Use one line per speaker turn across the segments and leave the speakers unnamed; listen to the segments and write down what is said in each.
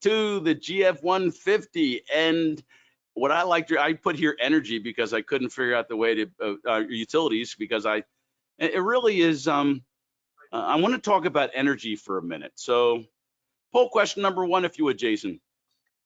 to the GF150. And what I liked, I put here energy because I couldn't figure out the way to utilities, because it really is, I want to talk about energy for a minute. So poll question number 1, if you would, Jason.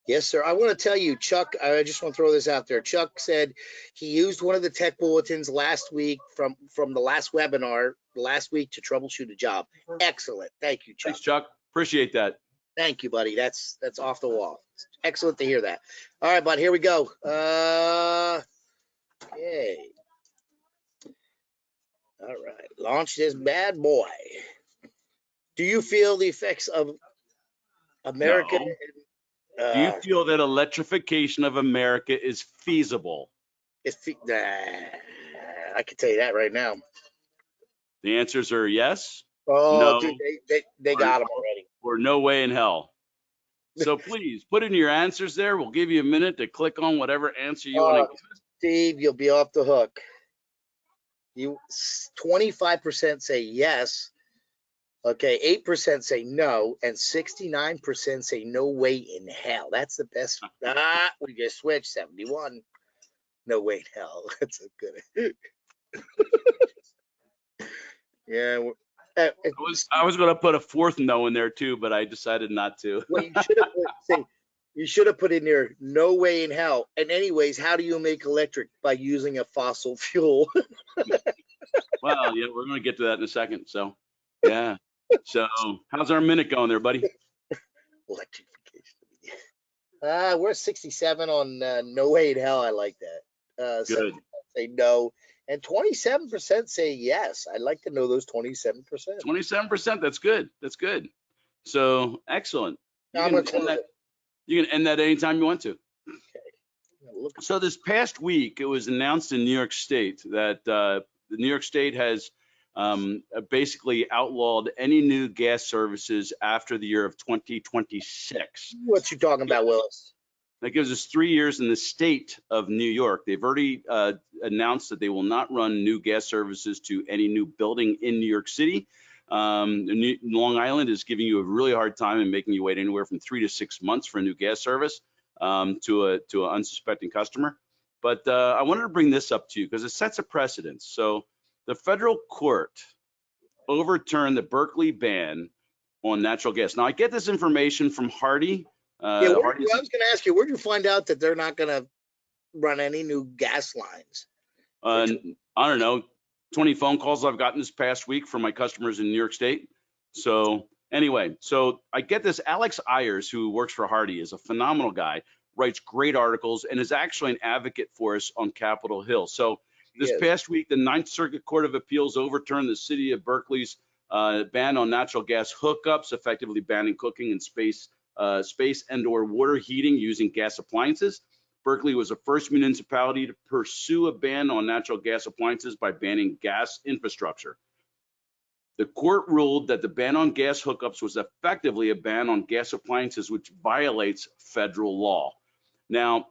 Yes, sir. I want to tell you, Chuck, I just want to throw this out there. Chuck said he used one of the tech bulletins last week from the last webinar last week to troubleshoot a job. Excellent. Thank you, Chuck.
Thanks, Chuck. Appreciate that.
Thank you, buddy. That's off the wall. Excellent to hear that. All right, bud, here we go. Okay. All right. Launch this bad boy. Do you feel the effects of American?
No. Do you feel that electrification of America is feasible?
I can tell you that right now.
The answers are yes.
Oh,
no,
dude, they got them already.
Or no way in hell. So please put in your answers there. We'll give you a minute to click on whatever answer you want to give us.
Steve, you'll be off the hook. 25% say yes. Okay, 8% say no, and 69% say no way in hell. That's the best. We just switched. 71. No way in hell. That's a good. Yeah.
I was going to put a 4th no in there too, but I decided not to.
Well, you should have put in there no way in hell. And anyways, how do you make electric? By using a fossil fuel.
Well, yeah, we're going to get to that in a second. So, yeah. So, how's our minute going there, buddy?
Electrification. We're 67 on no way in hell. I like that.
Good.
Say no, and 27% say yes. I'd like to know those 27%.
27%. That's good. That's good. So, excellent. You can end that anytime you want to. Okay. So this past week, it was announced in New York State that the New York State has basically outlawed any new gas services after the year of 2026.
What you talking about, Willis?
That gives us 3 years in the state of New York. They've already announced that they will not run new gas services to any new building in New York City. Long Island is giving you a really hard time and making you wait anywhere from 3 to 6 months for a new gas service to an unsuspecting customer. But I wanted to bring this up to you because it sets a precedent. So the federal court overturned the Berkeley ban on natural gas. Now, I get this information from Hardy.
I was going to ask you, where'd you find out that they're not going to run any new gas lines?
I don't know, 20 phone calls I've gotten this past week from my customers in New York State. So anyway, so I get this. Alex Ayers, who works for Hardy, is a phenomenal guy, writes great articles, and is actually an advocate for us on Capitol Hill. So this past week, the 9th Circuit Court of Appeals overturned the city of Berkeley's ban on natural gas hookups, effectively banning cooking in space and/or water heating using gas appliances. Berkeley was the first municipality to pursue a ban on natural gas appliances by banning gas infrastructure. The court ruled that the ban on gas hookups was effectively a ban on gas appliances, which violates federal law. Now,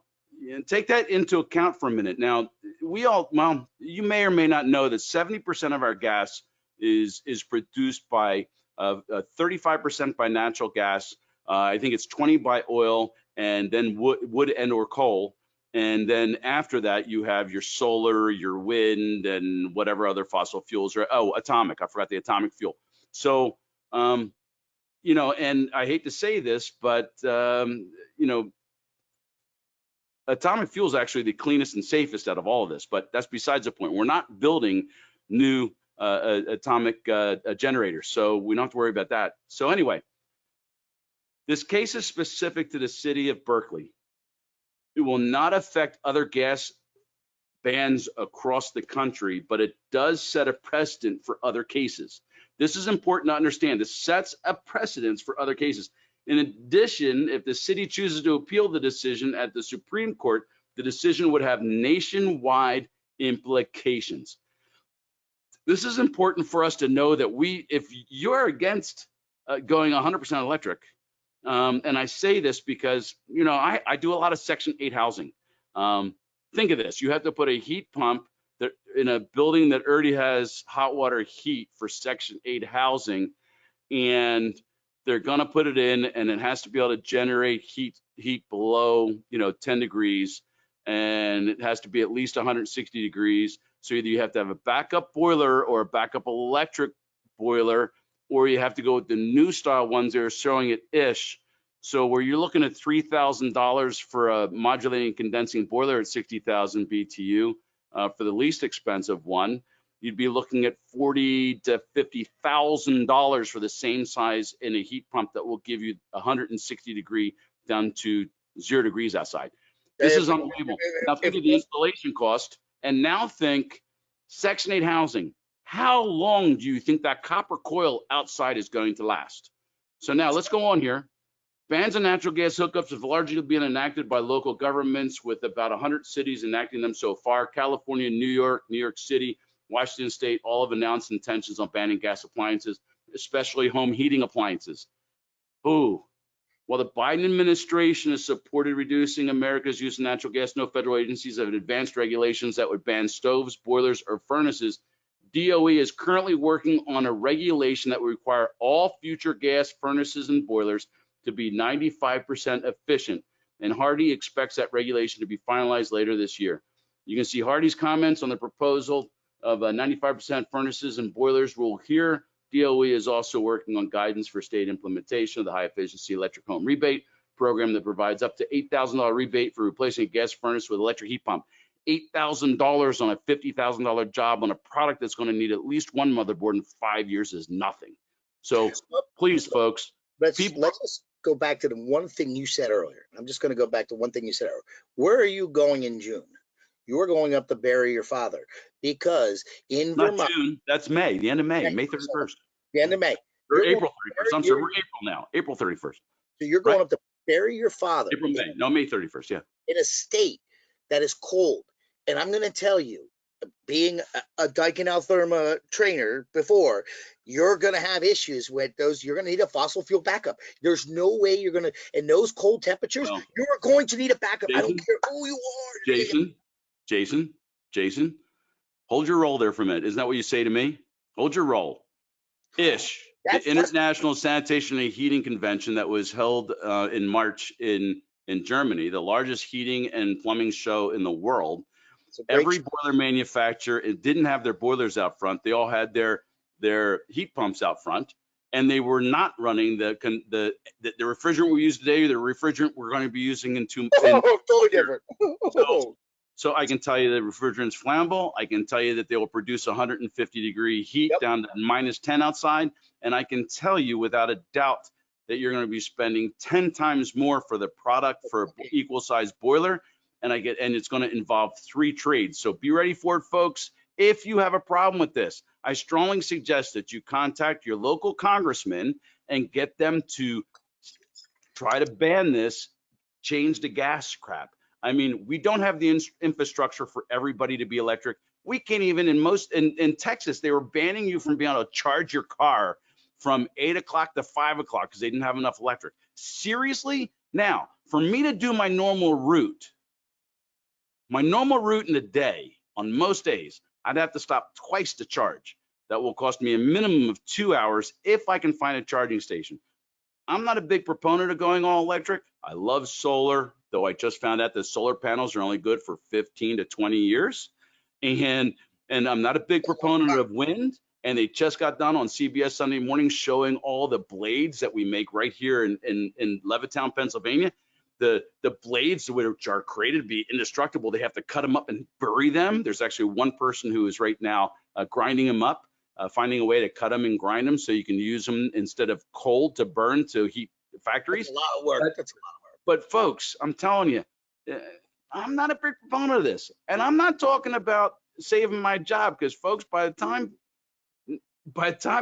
take that into account for a minute. Now, you may or may not know that 70% of our gas is produced by 35% by natural gas. I think it's 20 by oil, and then wood and or coal. And then after that, you have your solar, your wind, and whatever other fossil fuels are. Oh, atomic. I forgot the atomic fuel. So, and I hate to say this, but, atomic fuel is actually the cleanest and safest out of all of this, but that's besides the point. We're not building new atomic generators, so we don't have to worry about that. So anyway, this case is specific to the city of Berkeley. It will not affect other gas bans across the country, but it does set a precedent for other cases. This is important to understand. This sets a precedence for other cases. In addition, if the city chooses to appeal the decision at the Supreme Court, the decision would have nationwide implications. This is important for us to know that if you're against going 100% electric, and I say this because, I do a lot of Section 8 housing. Think of this. You have to put a heat pump in a building that already has hot water heat for Section 8 housing, and they're going to put it in, and it has to be able to generate heat below 10 degrees, and it has to be at least 160 degrees. So either you have to have a backup boiler or a backup electric boiler, or you have to go with the new style ones that are showing it ish. So where you're looking at $3,000 for a modulating condensing boiler at 60,000 BTU for the least expensive one, you'd be looking at $40,000 to $50,000 for the same size in a heat pump that will give you 160 degree down to 0 degrees outside. This is unbelievable. Now think of the installation cost, and now think Section 8 housing. How long do you think that copper coil outside is going to last? So now let's go on here. Bans on natural gas hookups have largely been enacted by local governments, with about 100 cities enacting them so far. California, New York City, Washington State, all have announced intentions on banning gas appliances, especially home heating appliances. Ooh. While the Biden administration has supported reducing America's use of natural gas, no federal agencies have advanced regulations that would ban stoves, boilers, or furnaces. DOE is currently working on a regulation that would require all future gas furnaces and boilers to be 95% efficient, and Hardy expects that regulation to be finalized later this year. You can see Hardy's comments on the proposal of 95% furnaces and boilers rule here. DOE is also working on guidance for state implementation of the high efficiency electric home rebate program that provides up to $8,000 rebate for replacing a gas furnace with electric heat pump. $8,000 on a $50,000 job on a product that's going to need at least one motherboard in 5 years is nothing. So please, folks,
let's just go back to the one thing you said earlier. I'm just going to go back to one thing you said earlier. Where are you going in June? You are going up to bury your father, because in Vermont.
Not June, that's May, the end of May, May 31st.
The end of May.
Or April 31st. I'm sorry, we're April now, April 31st.
So you're going up to bury your father.
April, May. No, May 31st, yeah.
In a state that is cold. And I'm going to tell you, being a Daikin trainer before, you're going to have issues with those. You're going to need a fossil fuel backup. There's no way you're going to, in those cold temperatures, you're going to need a backup. Jason, I don't care who you are.
Jason, hold your roll there for a minute. Isn't that what you say to me? Hold your roll. ISH, the International Sanitation and Heating Convention that was held in March in Germany, the largest heating and plumbing show in the world. Every boiler manufacturer, it didn't have their boilers out front. They all had their heat pumps out front, and they were not running the refrigerant we use today, the refrigerant we're going to be using in
totally different.
So I can tell you the refrigerant's flammable. I can tell you that they will produce 150 degree heat down to -10 outside. And I can tell you without a doubt that you're going to be spending 10 times more for the product for an equal size boiler. And it's going to involve 3 trades. So be ready for it, folks. If you have a problem with this, I strongly suggest that you contact your local congressman and get them to try to ban this, change the gas crap. I mean, we don't have the infrastructure for everybody to be electric. We can't even in Texas, they were banning you from being able to charge your car from 8 o'clock to 5 o'clock because they didn't have enough electric. Seriously? Now, for me to do my normal route in the day, on most days, I'd have to stop twice to charge. That will cost me a minimum of 2 hours if I can find a charging station. I'm not a big proponent of going all electric. I love solar, though I just found out that solar panels are only good for 15 to 20 years. And I'm not a big proponent of wind. And they just got done on CBS Sunday Morning showing all the blades that we make right here in Levittown, Pennsylvania. The blades which are created to be indestructible, they have to cut them up and bury them. There's actually one person who is right now grinding them up, finding a way to cut them and grind them so you can use them instead of coal to burn to heat factories.
That's a lot of work. That's a lot of work.
But folks, I'm telling you, I'm not a big proponent of this. And I'm not talking about saving my job, because folks, by the time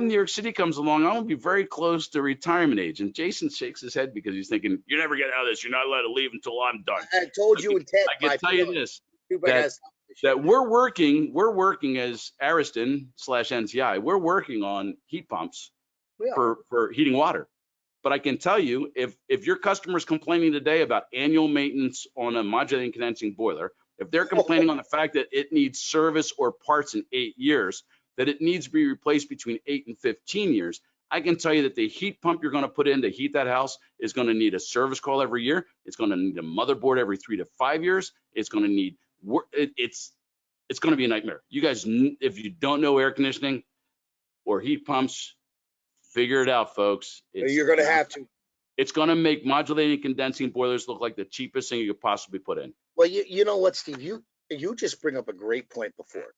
New York City comes along, I'm gonna be very close to retirement age. And Jason shakes his head because he's thinking, you never get out of this. You're not allowed to leave until I'm done.
I told you and Ted.
I can tell you this, that we're working as Ariston / NTI. We're working on heat pumps for heating water. But I can tell you, if your customer is complaining today about annual maintenance on a modulating condensing boiler, if they're complaining on the fact that it needs service or parts in 8 years, that it needs to be replaced between 8 and 15 years, I can tell you that the heat pump you're going to put in to heat that house is going to need a service call every year. It's going to need a motherboard every 3 to 5 years. It's going to need it's going to be a nightmare. You guys, if you don't know air conditioning or heat pumps, figure it out, folks.
You're going to have to.
It's going to make modulating condensing boilers look like the cheapest thing you could possibly put in.
Well, you know what, Steve? You just bring up a great point before.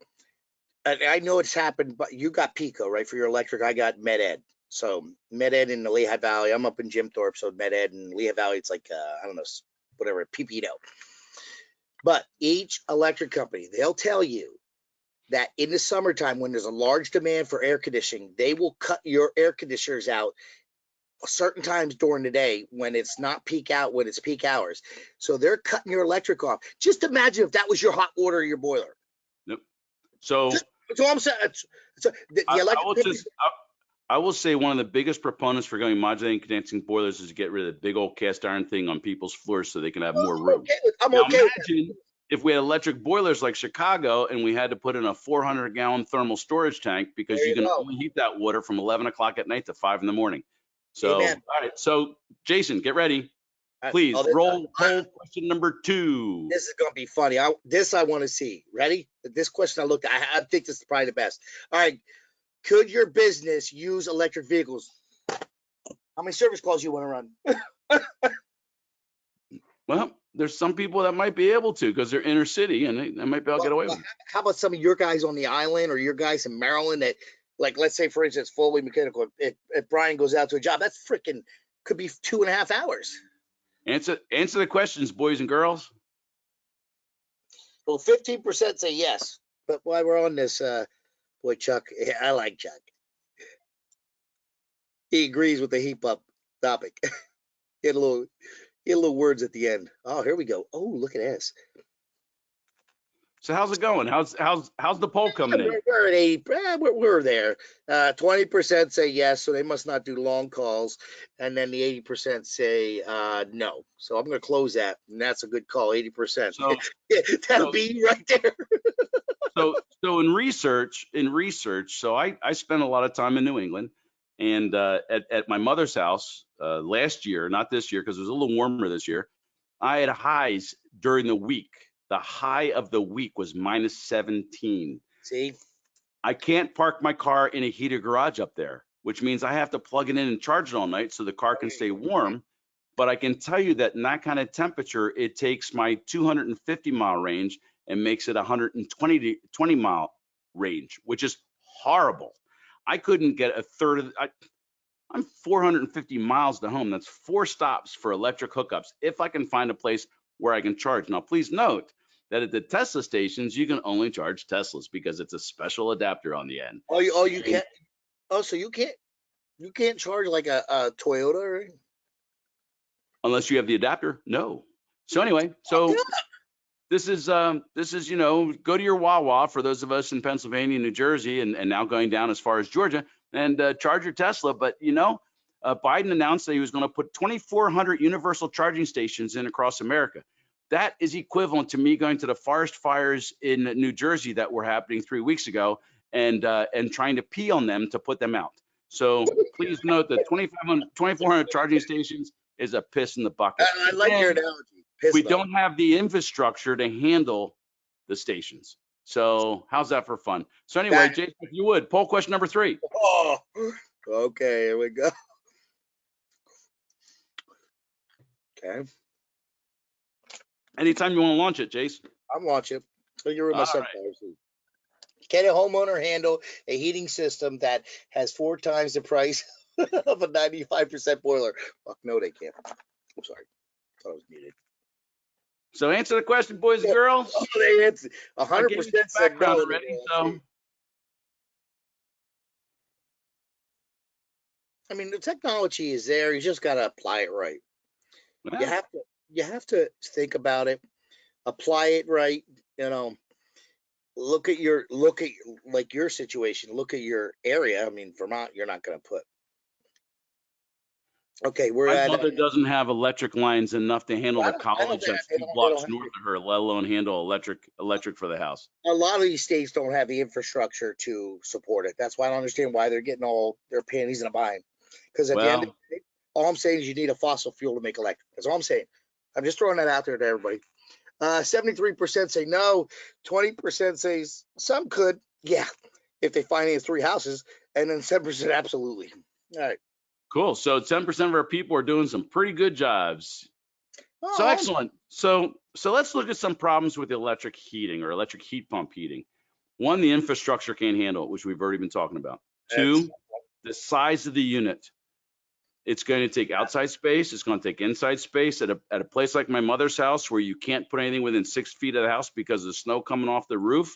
And I know it's happened, but you got Pico, right, for your electric. I got Med-Ed. So Med-Ed in the Lehigh Valley. I'm up in Jim Thorpe, so Med-Ed in Lehigh Valley, it's like, I don't know, whatever, Pepito. But each electric company, they'll tell you that in the summertime, when there's a large demand for air conditioning, they will cut your air conditioners out certain times during the day when it's not peak out, when it's peak hours. So they're cutting your electric off. Just imagine if that was your hot water or your boiler.
Yep. So
I'm saying. So the electric
I will say one of the biggest proponents for going modulating condensing boilers is to get rid of the big old cast iron thing on people's floors so they can have more room.
I'm okay.
Imagine if we had electric boilers like Chicago and we had to put in a 400-gallon thermal storage tank because you can only heat that water from 11 o'clock at night to 5 in the morning. So,
Amen.
all right. So, Jason, get ready. Please roll poll question number 2.
This is going to be funny. I want to see. Ready? This question I looked at. I think this is probably the best. All right. Could your business use electric vehicles? How many service calls you want to run?
Well, there's some people that might be able to because they're inner city and they might be able to get away with it.
How about some of your guys on the island or your guys in Maryland that, like, let's say, for instance, fully mechanical. If Brian goes out to a job, that's freaking could be 2.5 hours.
Answer the questions, boys and girls.
Well, 15% say yes. But while we're on this, boy, Chuck, I like Chuck. He agrees with the heat pump topic. He had a little words at the end. Oh, here we go. Oh, look at this.
So how's it going? How's the poll coming in?
We're at 80. We're there. 20% say yes, so they must not do long calls, and then the 80% say no. So I'm going to close that, and that's a good call. 80%. So that'll be right there.
so in research. So I spent a lot of time in New England, and at my mother's house last year, not this year because it was a little warmer this year. I had highs during the week. The high of the week was minus 17.
See?
I can't park my car in a heated garage up there, which means I have to plug it in and charge it all night so the car can stay warm. But I can tell you that in that kind of temperature, it takes my 250-mile range and makes it 120-mile range, which is horrible. I couldn't get a third of I'm 450 miles to home. That's 4 stops for electric hookups if I can find a place where I can charge. Now, please note that at the Tesla stations, you can only charge Teslas because it's a special adapter on the end.
You can't. Oh, so you can't charge like a Toyota or anything?
Unless you have the adapter. No. So anyway, this is go to your Wawa for those of us in Pennsylvania and New Jersey and now going down as far as Georgia and charge your Tesla. But Biden announced that he was going to put 2,400 universal charging stations in across America. That is equivalent to me going to the forest fires in New Jersey that were happening 3 weeks ago and trying to pee on them to put them out. So please note that 2,400 charging stations is a piss in the bucket.
I like your analogy.
We don't have the infrastructure to handle the stations. So how's that for fun? So anyway, Jason, if you would, poll question number 3.
Oh, okay, here we go. Okay.
Anytime you want to launch it, Jace.
I'm launching. So you're in my sunflower seed. Can a homeowner handle a heating system that has 4 times the price of a 95% boiler? Fuck no, they can't. I'm sorry. I thought I was muted.
So answer the question, boys and girls.
Oh, they answered. 100% said no
already. So.
I mean, the technology is there. You just got to apply it right. Yeah. You have to think about it, apply it right. Look at like your situation. Look at your area. I mean, Vermont, you're not going to put. Okay, we're
My
at.
mother doesn't have electric lines enough to handle the
I know
college
that
that's 2 blocks north of her, let alone handle electric for the house.
a lot of these states don't have the infrastructure to support it. That's why I don't understand why they're getting all their panties in a bind. Because at the end of
Well,
the day, all I'm saying is you need a fossil fuel to make electric. That's all I'm saying. I'm just throwing that out there to everybody. 73% say no, 20% says some could, yeah, if they finance 3 houses, and then 7% absolutely. All right.
cool. So 10% of our people are doing some pretty good jobs. So
Oh,
excellent. So let's look at some problems with electric heating or electric heat pump heating. One, the infrastructure can't handle it, which we've already been talking about.
excellent.
Two, the size of the unit. It's going to take outside space. It's going to take inside space at a place like my mother's house where you can't put anything within 6 feet of the house because of the snow coming off the roof.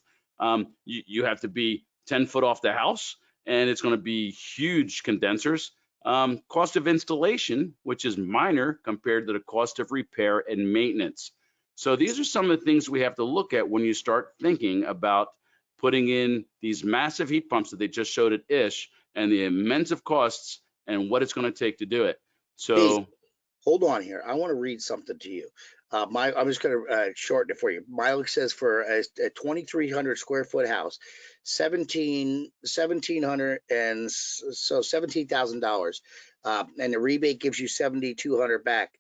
You have to be 10 foot off the house, and it's going to be huge condensers. Cost of installation, which is minor compared to the cost of repair and maintenance. So these are some of the things we have to look at when you start thinking about putting in these massive heat pumps that they just showed at Ish and the immense costs and what it's going to take to do it.
Hey,
So,
hold on here. I want to read something to you. I'm just going to shorten it for you. Milo says for a 2,300 square foot house, 1,700 and so $17,000, and the rebate gives you 7,200 back.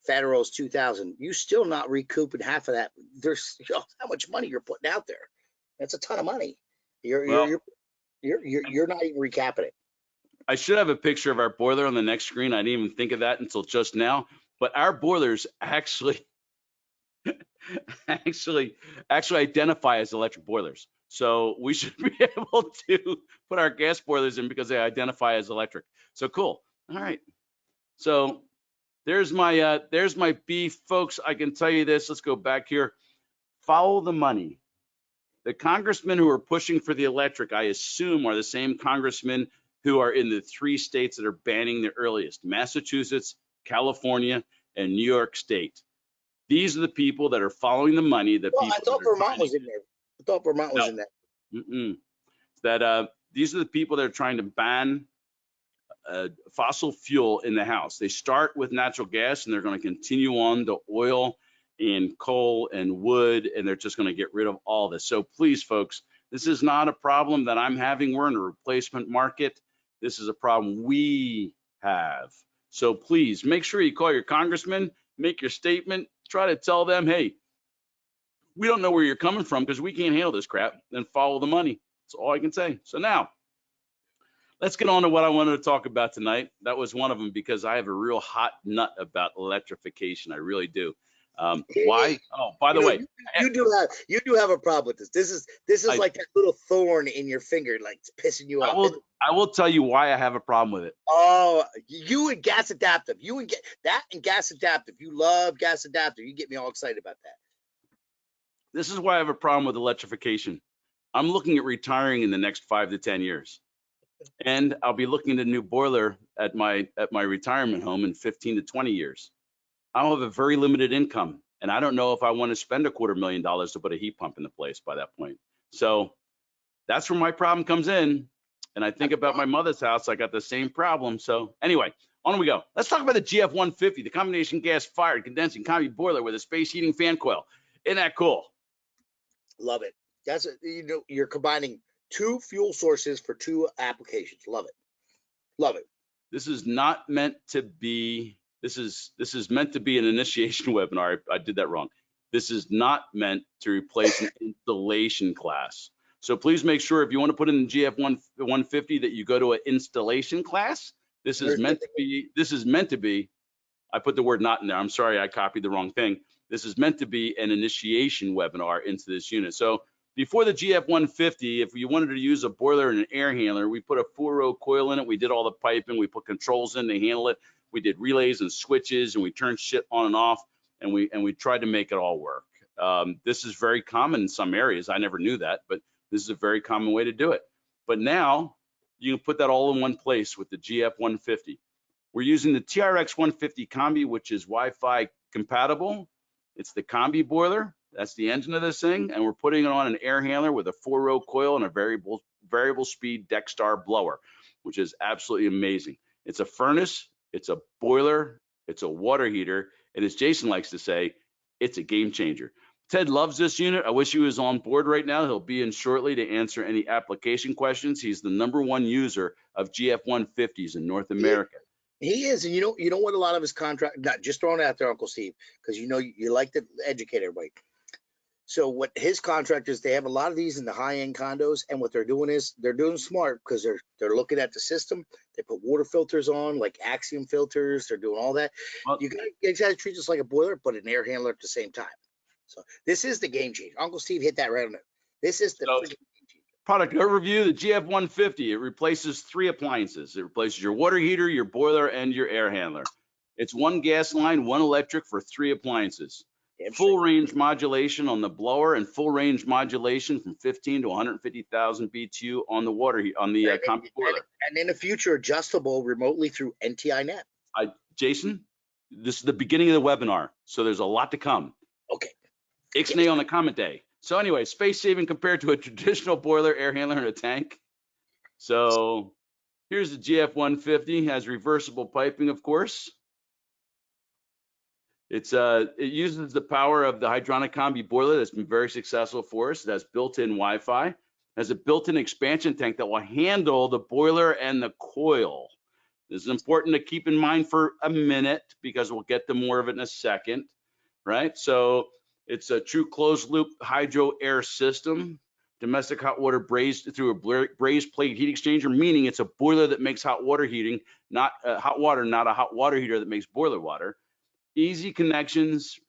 Federal's 2,000. You still not recouping half of that. There's how much money you're putting out there. That's a ton of money. You're you're
well,
you're you're not even recapping it.
I should have a picture of our boiler on the next screen. I didn't even think of that until just now. But our boilers actually actually identify as electric boilers. So we should be able to put our gas boilers in because they identify as electric. So cool. All right. So there's my beef, folks. I can tell you this. Let's go back here. Follow the money. The congressmen who are pushing for the electric, I assume, are the same congressmen who are in the 3 states that are banning the earliest: Massachusetts, California, and New York State. These are the people that are following the money, the
Well, I
people that
thought
are trying
Vermont
to
was in there. I thought Vermont was
no,
in there.
these are the people that are trying to ban fossil fuel in the house. They start with natural gas and they're going to continue on to oil and coal and wood, and they're just going to get rid of all this. So please, folks, this is not a problem that I'm having. We're in a replacement market. This is a problem we have. So please make sure you call your congressman, make your statement, try to tell them, hey, we don't know where you're coming from because we can't handle this crap, then follow the money. That's all I can say. So now, let's get on to what I wanted to talk about tonight. That was one of them because I have a real hot nut about electrification. I really do. Why? Oh, by the way,
You do have a problem with this. This is
I,
like that little thorn in your finger, like it's pissing you
I
off.
will I will tell you why I have a problem with it.
Oh, you and gas adaptive. You and that and gas adaptive. You love gas adaptive. You get me all excited about that.
This is why I have a problem with electrification. I'm looking at retiring in the next 5 to 10 years. And I'll be looking at a new boiler at my retirement home in 15 to 20 years. I'll have a very limited income, and I don't know if I want to spend $250,000 to put a heat pump in the place by that point. So that's where my problem comes in. And I think about my mother's house, I got the same problem. So anyway, on we go. Let's talk about the GF150, the combination gas fired condensing combi boiler with a space heating fan coil. Isn't that cool?
Love it. That's you're combining 2 fuel sources for 2 applications. Love it. Love it.
This is not meant to be. This is meant to be an initiation webinar. I did that wrong. This is not meant to replace an installation class. So please make sure if you want to put in the GF150 that you go to an installation class. This is meant to be. I put the word not in there. I'm sorry, I copied the wrong thing. This is meant to be an initiation webinar into this unit. So before the GF150, if you wanted to use a boiler and an air handler, we put a 4-row coil in it. We did all the piping. We put controls in to handle it. We did relays and switches, and we turned shit on and off, and we tried to make it all work. This is very common in some areas. I never knew that, but this is a very common way to do it. But now you can put that all in one place with the GF150. We're using the TRX 150 Combi, which is Wi-Fi compatible. It's the Combi boiler. That's the engine of this thing. And we're putting it on an air handler with a 4-row coil and a variable speed Dexstar blower, which is absolutely amazing. It's a furnace. It's a boiler, it's a water heater, and as Jason likes to say, it's a game changer. Ted loves this unit. I wish he was on board right now. He'll be in shortly to answer any application questions. He's the #1 user of GF150s in North America.
He is, and you know what? A lot of his contract, not just throwing it out there, Uncle Steve, because you like to educate everybody. So what his contractors, they have a lot of these in the high-end condos, and what they're doing is they're doing smart because they're looking at the system. They put water filters on, like Axiom filters. They're doing all that.
Well,
You gotta treat this like a boiler, but an air handler at the same time. So this is the game changer. Uncle Steve hit that right on it. This is the freaking game changer.
Product overview, the GF150, it replaces 3 appliances. It replaces your water heater, your boiler, and your air handler. It's 1 gas line, 1 electric for 3 appliances. Full range modulation on the blower and full range modulation from 15 to 150,000 BTU on the combi boiler.
And in the future, adjustable remotely through NTI Net.
Jason, this is the beginning of the webinar, so there's a lot to come.
Okay.
Ixnay on the comment day. So anyway, space saving compared to a traditional boiler, air handler, and a tank. So here's the GF150, has reversible piping, of course. It uses the power of the hydronic combi boiler that's been very successful for us. It has built-in Wi-Fi, has a built-in expansion tank that will handle the boiler and the coil. This is important to keep in mind for a minute because we'll get to more of it in a second, right? So it's a true closed loop hydro air system, domestic hot water brazed through a brazed plate heat exchanger, meaning it's a boiler that makes hot water heating, not hot water, not a hot water heater that makes boiler water. Easy connections,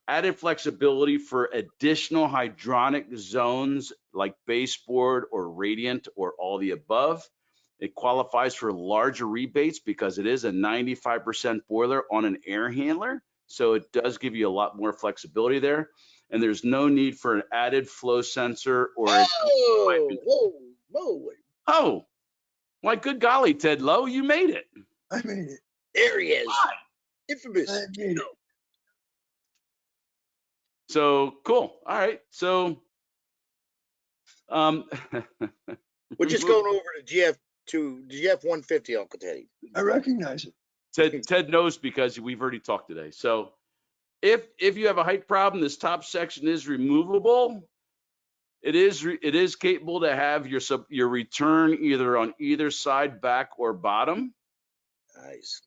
added flexibility for additional hydronic zones like baseboard or radiant or all the above. It qualifies for larger rebates because it is a 95% boiler on an air handler. So it does give you a lot more flexibility there. And there's no need for an added flow sensor or Oh, my good golly, Ted Lowe, you made it.
I made it.
There he is.
Hi.
Infamous.
I made it.
So cool. All right. So
We're just going over to GF150, Uncle Teddy.
I recognize it.
Ted knows because we've already talked today. So if you have a height problem, this top section is removable. It is capable to have your return either on either side, back or bottom.
Nice.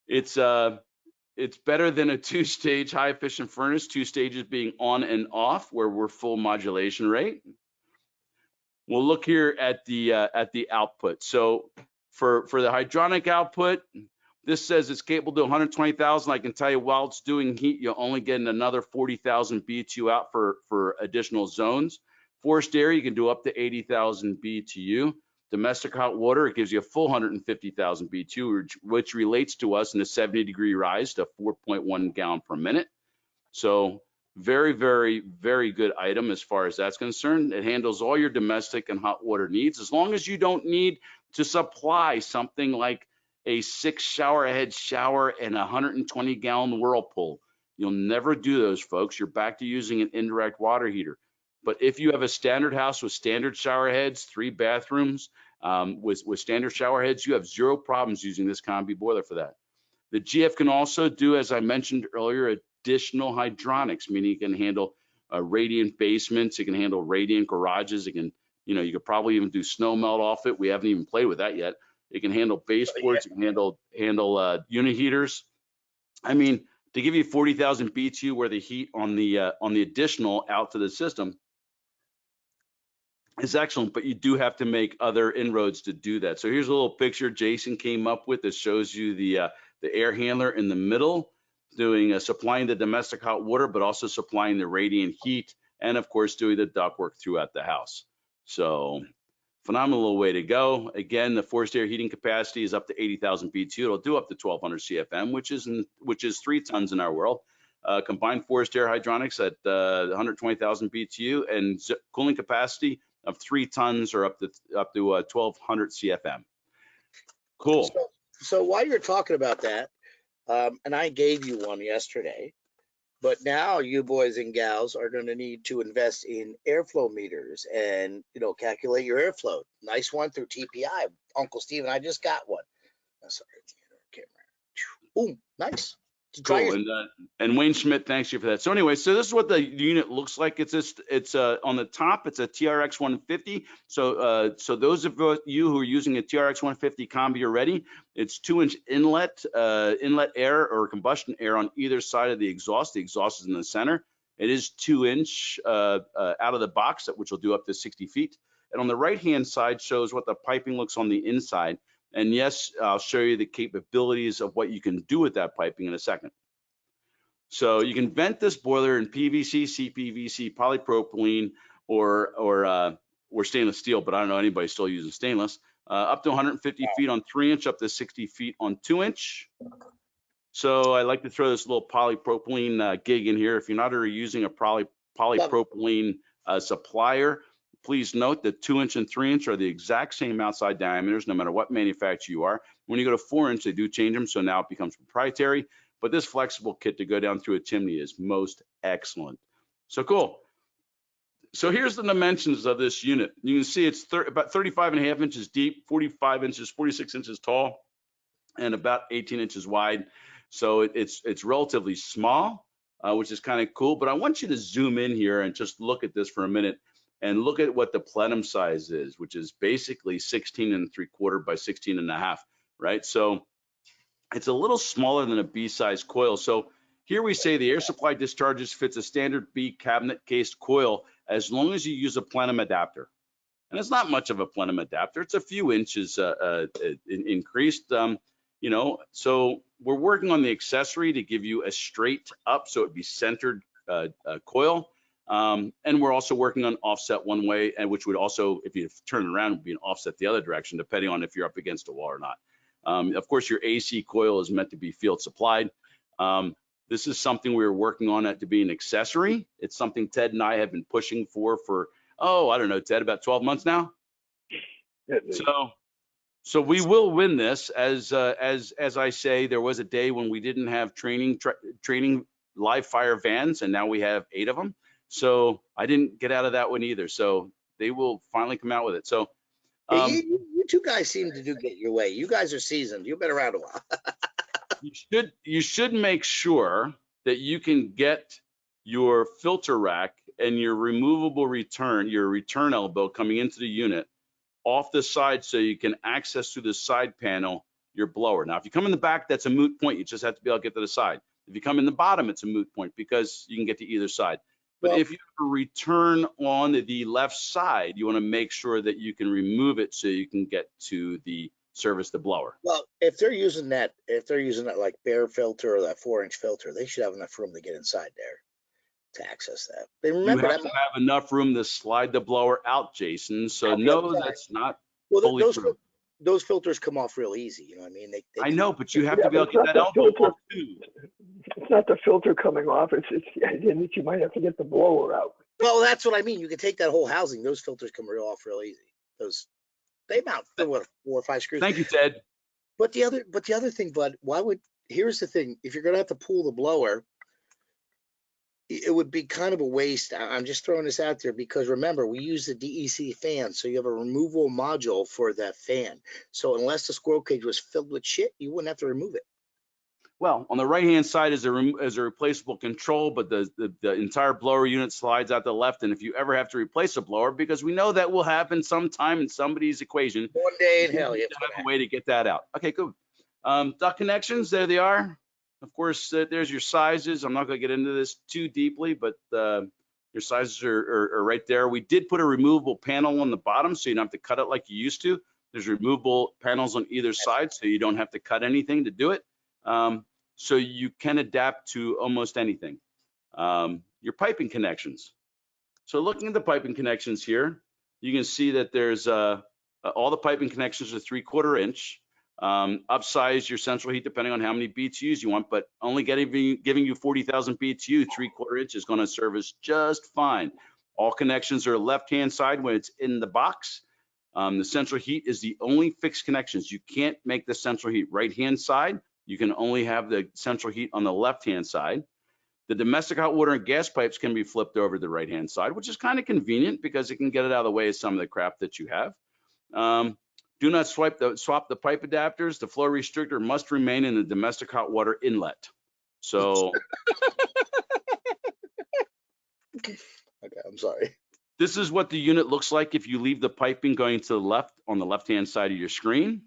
It's better than a 2-stage high efficient furnace, 2 stages being on and off where we're full modulation rate. We'll look here at the output. So for the hydronic output, this says it's capable to 120,000. I can tell you while it's doing heat, you'll only get another 40,000 BTU out for additional zones. Forced air, you can do up to 80,000 BTU. Domestic hot water, it gives you a full 150,000 BTU, which relates to us in a 70-degree rise to 4.1 gallon per minute. So very, very, very good item as far as that's concerned. It handles all your domestic and hot water needs as long as you don't need to supply something like a 6 shower head shower and a 120-gallon Whirlpool. You'll never do those, folks. You're back to using an indirect water heater. But if you have a standard house with standard shower heads, 3 bathrooms, with standard shower heads, you have 0 problems using this combi boiler for that. The GF can also do, as I mentioned earlier, additional hydronics, meaning it can handle radiant basements, it can handle radiant garages, it can, you could probably even do snow melt off it. We haven't even played with that yet. It can handle baseboards, it can handle unit heaters. I mean, to give you 40,000 BTU worth of heat on the additional out to the system is excellent, but you do have to make other inroads to do that. So here's a little picture Jason came up with that shows you the air handler in the middle, doing supplying the domestic hot water, but also supplying the radiant heat, and of course doing the ductwork throughout the house. So phenomenal way to go. Again, the forced air heating capacity is up to 80,000 BTU. It'll do up to 1,200 CFM, which is 3 tons in our world. Combined forced air hydronics at 120,000 BTU and cooling capacity of 3 tons or up to 1,200 CFM. Cool.
So while you're talking about that, and I gave you one yesterday, but now you boys and gals are going to need to invest in airflow meters and, calculate your airflow. Nice one through TPI. Uncle Steve and I just got one. Oh, sorry, camera. Boom, nice. Try
Cool. And Wayne Schmidt, thanks you for that. So anyway, so this is what the unit looks like. It's on the top, it's a TRX 150. So those of you who are using a TRX 150 combi already, it's 2-inch inlet air or combustion air on either side of the exhaust. The exhaust is in the center. It is 2-inch out of the box, which will do up to 60 feet. And on the right-hand side shows what the piping looks on the inside. And yes, I'll show you the capabilities of what you can do with that piping in a second. So you can vent this boiler in PVC, CPVC, polypropylene, or stainless steel, but I don't know anybody still using stainless, up to 150 feet on 3-inch, up to 60 feet on 2-inch. So I like to throw this little polypropylene gig in here. If you're not already using a polypropylene supplier, please note that 2-inch and 3-inch are the exact same outside diameters, no matter what manufacturer you are. When you go to 4-inch, they do change them, so now it becomes proprietary. But this flexible kit to go down through a chimney is most excellent. So cool. So here's the dimensions of this unit. You can see it's about 35.5 inches deep, 45 inches, 46 inches tall, and about 18 inches wide. So it's relatively small, which is kind of cool. But I want you to zoom in here and just look at this for a minute and look at what the plenum size is, which is basically 16 3/4 by 16.5, right? So it's a little smaller than a B-size coil. So here we say the air supply discharges fits a standard B cabinet cased coil as long as you use a plenum adapter. And it's not much of a plenum adapter. It's a few inches increased, you know. So we're working on the accessory to give you a straight up, so it'd be centered coil. And we're also working on offset one way, and which would also, if you turn it around, would be an offset the other direction, depending on if you're up against a wall or not. Of course, your AC coil is meant to be field supplied. This is something we were working on to be an accessory. It's something Ted and I have been pushing for, oh, I don't know, Ted, about 12 months now. So we will win this. As I say, there was a day when we didn't have training live fire vans, and now we have 8 of them. So I didn't get out of that one either. So they will finally come out with it. So
you two guys seem to get your way. You guys are seasoned. You've been around a while.
you should make sure that you can get your filter rack and your removable your return elbow coming into the unit off the side so you can access through the side panel your blower. Now, if you come in the back, that's a moot point. You just have to be able to get to the side. If you come in the bottom, it's a moot point because you can get to either side. But if you have a return on the left side, you want to make sure that you can remove it so you can get to the service the blower.
Well, if they're using that like bare filter or that 4-inch filter, they should have enough room to get inside there to access that. But remember,
you have to have enough room to slide the blower out, Jason. So no, that's not fully true.
Those filters come off real easy. You know what I mean?
I know, but you have to be able to get that elbow off too.
It's not the filter coming off. It's the idea that you might have to get the blower out.
Well, that's what I mean. You can take that whole housing. Those filters come off real easy. They mount for what, 4 or 5 screws.
Thank you, Ted.
But the other thing, Bud, here's the thing. If you're gonna have to pull the blower, it would be kind of a waste. I'm just throwing this out there because remember, we use the DEC fan, so you have a removable module for that fan. So unless the squirrel cage was filled with shit, you wouldn't have to remove it.
Well, on the right-hand side is a replaceable control, but the entire blower unit slides out the left. And if you ever have to replace a blower, because we know that will happen sometime in somebody's equation,
one day in hell, you
have a way to get that out. Okay, good. Duct connections, there they are. Of course, there's your sizes. I'm not going to get into this too deeply, but your sizes are right there. We did put a removable panel on the bottom, so you don't have to cut it like you used to. There's removable panels on either side, so you don't have to cut anything to do it. So you can adapt to almost anything. Your piping connections. So looking at the piping connections here, you can see that there's all the piping connections are 3/4 inch. Upsize your central heat depending on how many BTUs you want, but only giving you 40,000 BTU, 3/4 inch is going to service just fine. All connections are left-hand side when it's in the box. The central heat is the only fixed connections. You can't make the central heat right-hand side. You can only have the central heat on the left-hand side. The domestic hot water and gas pipes can be flipped over to the right-hand side, which is kind of convenient because it can get it out of the way of some of the crap that you have. Do not swap the pipe adapters. The flow restrictor must remain in the domestic hot water inlet. So
Okay, I'm sorry.
this is what the unit looks like if you leave the piping going to the left on the left-hand side of your screen.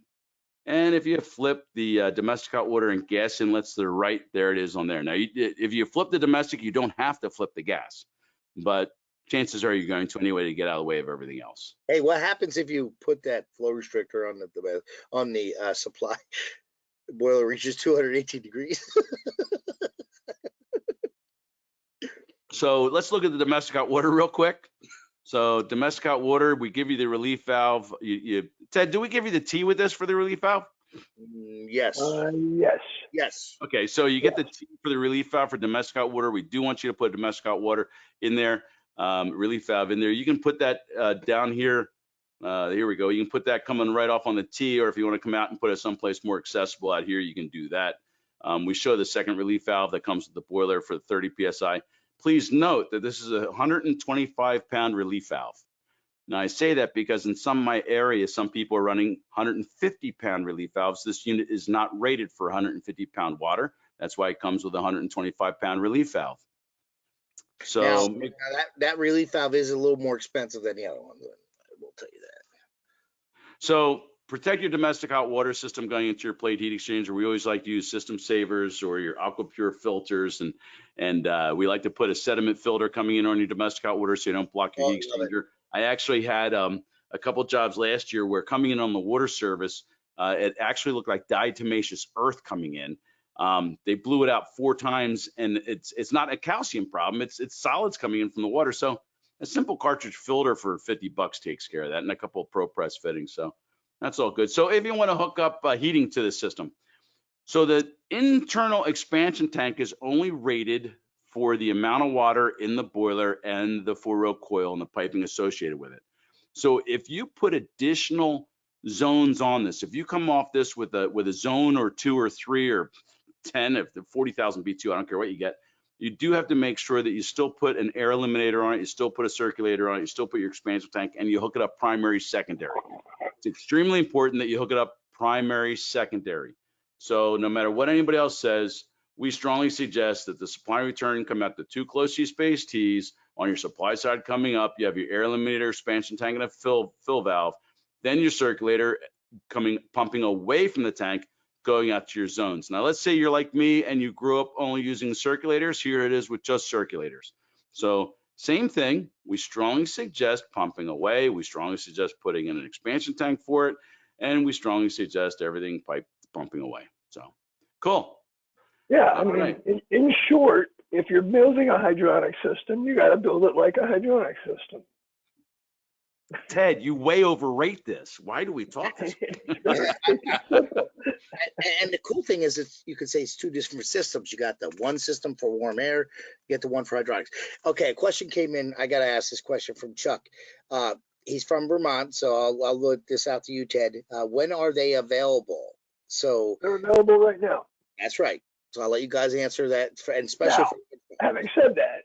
And if you flip the domestic hot water and gas inlets to the right, there it is on there. Now, if you flip the domestic, you don't have to flip the gas, but chances are you're going to anyway to get out of the way of everything else.
Hey, what happens if you put that flow restrictor on the supply? The boiler reaches 218 degrees.
So let's look at the domestic hot water real quick. So domestic hot water, we give you the relief valve. Ted, do we give you the T with this for the relief valve?
Yes.
Yes.
Yes.
Okay, so you get the T for the relief valve for domestic hot water. We do want you to put domestic hot water in there, relief valve in there. You can put that down here. Here we go. You can put that coming right off on the T, or if you want to come out and put it someplace more accessible out here, you can do that. We show the second relief valve that comes with the boiler for the 30 PSI. Please note that this is a 125-pound relief valve. Now, I say that because in some of my areas, some people are running 150-pound relief valves. This unit is not rated for 150-pound water. That's why it comes with a 125-pound relief valve. So
now that relief valve is a little more expensive than the other one. I will tell you that.
So protect your domestic hot water system going into your plate heat exchanger. We always like to use system savers or your AquaPure filters, and we like to put a sediment filter coming in on your domestic hot water so you don't block your heat exchanger. I actually had a couple jobs last year where coming in on the water service, it actually looked like diatomaceous earth coming in. They blew it out 4 times, and it's not a calcium problem. It's solids coming in from the water. So a simple cartridge filter for $50 takes care of that, and a couple of ProPress fittings. So that's all good. So if you want to hook up heating to the system, so the internal expansion tank is only rated for the amount of water in the boiler and the 4-row coil and the piping associated with it. So if you put additional zones on this, if you come off this with a zone or 2 or 3 or 10, if the 40,000 B2, I don't care what you get, you do have to make sure that you still put an air eliminator on it, you still put a circulator on it, you still put your expansion tank, and you hook it up primary, secondary. It's extremely important that you hook it up primary, secondary. So no matter what anybody else says, we strongly suggest that the supply return come out the 2 closely spaced T's on your supply side coming up. You have your air eliminator, expansion tank, and a fill valve. Then your circulator pumping away from the tank, going out to your zones. Now, let's say you're like me and you grew up only using circulators. Here it is with just circulators. So same thing. We strongly suggest pumping away. We strongly suggest putting in an expansion tank for it. And we strongly suggest everything pipe pumping away. So cool.
Yeah, I mean, in short, if you're building a hydronic system, you got to build it like a hydronic system.
Ted, you way overrate this. Why do we talk this?
And the cool thing is, you could say it's 2 different systems. You got the one system for warm air, you get the one for hydraulics. Okay, a question came in. I got to ask this question from Chuck. He's from Vermont, so I'll look this out to you, Ted. When are they available? So
they're available right now.
That's right. So I'll let you guys answer that, and especially.
Now, having said that,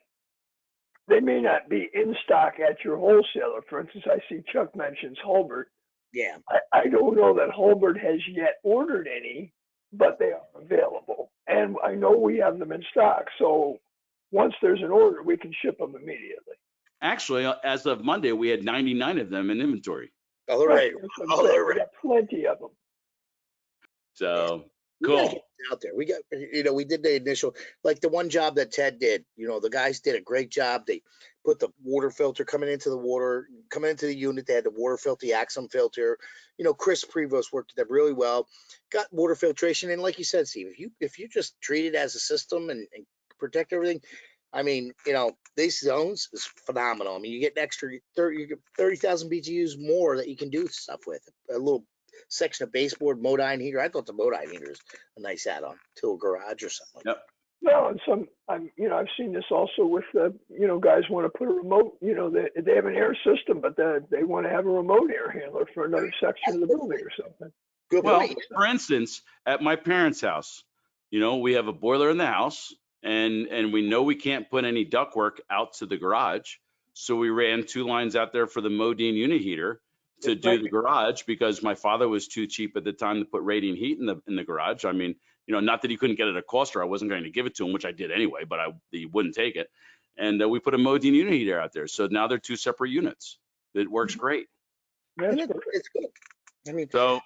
they may not be in stock at your wholesaler. For instance, I see Chuck mentions Hulbert.
Yeah.
I don't know that Hulbert has yet ordered any, but they are available. And I know we have them in stock. So once there's an order, we can ship them immediately.
Actually, as of Monday, we had 99 of them in inventory.
All right.
We got plenty of them.
So
we
cool.
Gotta get out there. We got, we did the initial, like the one job that Ted did, the guys did a great job. They put the water filter coming into the unit. They had the water filter, the Axum filter. Chris Prevost worked them really well. Got water filtration. And like you said, Steve, if you just treat it as a system and protect everything, I mean, these zones is phenomenal. I mean, you get an extra 30,000 BTUs more that you can do stuff with. A little section of baseboard Modine heater. I thought the Modine heater is a nice add-on to a garage or something like that.
Well, and I've seen this also with guys want to put a remote. They have an air system, but they want to have a remote air handler for another section of the building or something.
Good point.
For instance, at my parents' house, we have a boiler in the house, and we know we can't put any ductwork out to the garage, so we ran 2 lines out there for the Modine unit heater to do the garage because my father was too cheap at the time to put radiant heat in the garage. I mean, not that he couldn't get it at cost, or I wasn't going to give it to him, which I did anyway, but he wouldn't take it. And we put a Modine unit heater out there. So now they're 2 separate units. It works great.
And it's good. I mean,
so,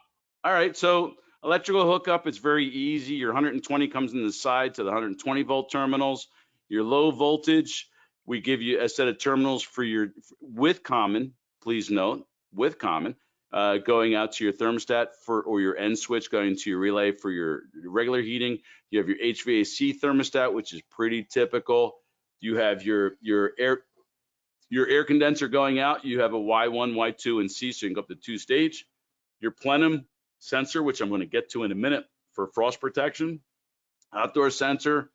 all right. So electrical hookup, it's very easy. Your 120 comes in the side to the 120 volt terminals. Your low voltage, we give you a set of terminals for with common, please note, with common, going out to your thermostat or your end switch going to your relay for your regular heating. You have your HVAC thermostat, which is pretty typical. You have your air condenser going out. You have a Y1, Y2, and C, so you can go up to 2-stage. Your plenum sensor, which I'm going to get to in a minute for frost protection. Outdoor sensor,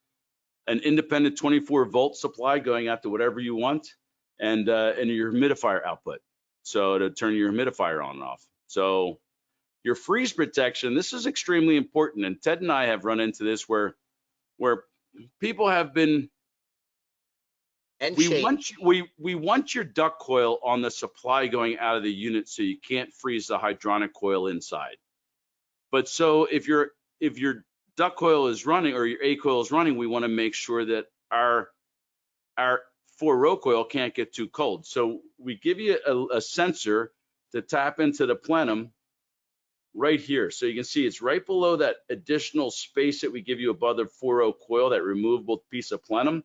an independent 24-volt supply going out to whatever you want, and your humidifier output. So to turn your humidifier on and off. So your freeze protection, this is extremely important. And Ted and I have run into this where people have been, we want your duct coil on the supply going out of the unit so you can't freeze the hydronic coil inside. But so if your duct coil is running or your A coil is running, we want to make sure that our 4-row coil can't get too cold. So we give you a sensor to tap into the plenum right here. So you can see it's right below that additional space that we give you above the 4-row coil, that removable piece of plenum,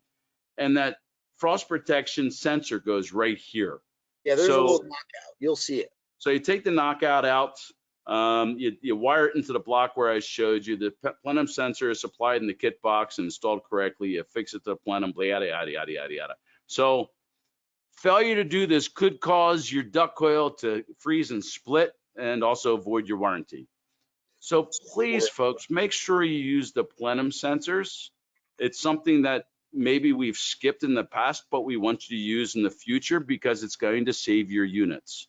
and that frost protection sensor goes right here.
Yeah, there's a little knockout. You'll see it.
So you take the knockout out, you wire it into the block where I showed you. The plenum sensor is supplied in the kit box and installed correctly. You fix it to the plenum, yada, yada, yada, yada, yada. So failure to do this could cause your duct coil to freeze and split and also void your warranty. So please, folks, make sure you use the plenum sensors. It's something that maybe we've skipped in the past, but we want you to use in the future because it's going to save your units.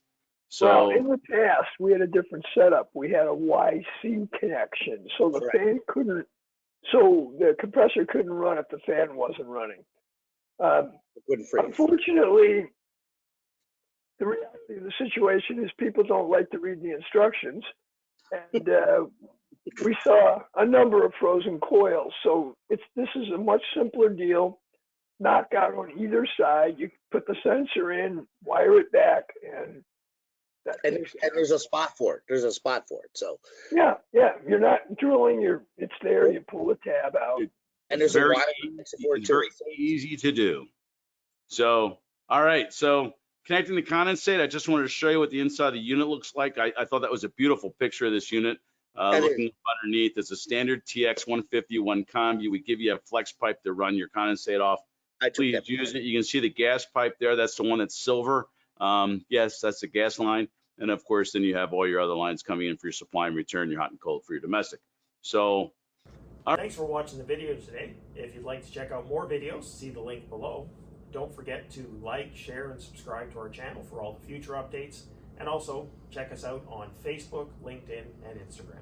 So
well, in the past, we had a different setup. We had a YC connection, so the fan couldn't, so the compressor couldn't run if the fan wasn't running. Unfortunately, the reality of the situation is people don't like to read the instructions, and we saw a number of frozen coils. So this is a much simpler deal. Knockout on either side. You put the sensor in, wire it back, and
there's a spot for it. There's a spot for it. So
yeah, you're not drilling. It's there. You pull the tab out,
and there's
very easy to do. So all right, so connecting the condensate, I just wanted to show you what the inside of the unit looks like. I thought that was a beautiful picture of this unit. Looking underneath, it's a standard TX150 one combi. We give you a flex pipe to run your condensate off. Please use it. You can see the gas pipe there. That's the one that's silver. Yes, that's the gas line. And of course, then you have all your other lines coming in for your supply and return, your hot and cold for your domestic. So
thanks for watching the video today. If you'd like to check out more videos, see the link below. Don't forget to like, share, and subscribe to our channel for all the future updates. And also check us out on Facebook, LinkedIn, and Instagram.